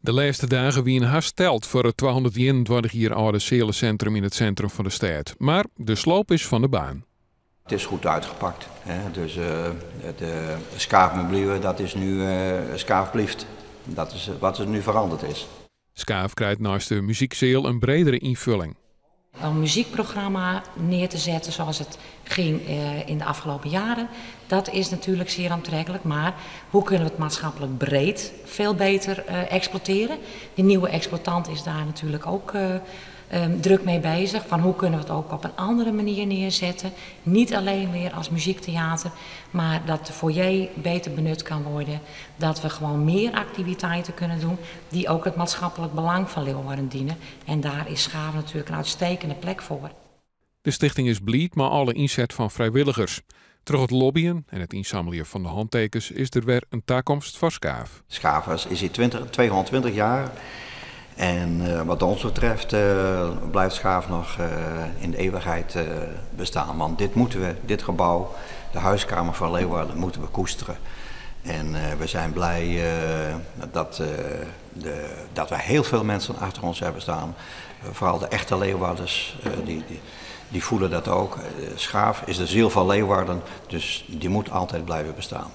De laatste dagen wie een hersteld voor het 221 jaar oude Seelencentrum in het centrum van de stad. Maar de sloop is van de baan. Het is goed uitgepakt. Hè? Dus de schaafmeubelen, dat is nu schaafblieft. Dat is wat er nu veranderd is. Schaaf krijgt naast de muziekzeel een bredere invulling. Een muziekprogramma neer te zetten zoals het ging in de afgelopen jaren, dat is natuurlijk zeer aantrekkelijk. Maar hoe kunnen we het maatschappelijk breed veel beter exploiteren? De nieuwe exploitant is daar natuurlijk ook druk mee bezig. Van hoe kunnen we het ook op een andere manier neerzetten? Niet alleen meer als muziektheater, maar dat de foyer beter benut kan worden. Dat we gewoon meer activiteiten kunnen doen die ook het maatschappelijk belang van Leeuwarden dienen. En daar is Schaaf natuurlijk een uitstekende plek voor. De stichting is blij met alle inzet van vrijwilligers. Terug het lobbyen en het inzamelen van de handtekens is er weer een toekomst voor Schaaf. Schaaf is hier 220 jaar. En wat ons betreft blijft Schaaf nog in de eeuwigheid bestaan. Want dit gebouw, de huiskamer van Leeuwarden, moeten we koesteren. En we zijn blij dat we heel veel mensen achter ons hebben staan. Vooral de echte Leeuwarders, die voelen dat ook. Schaaf is de ziel van Leeuwarden, dus die moet altijd blijven bestaan.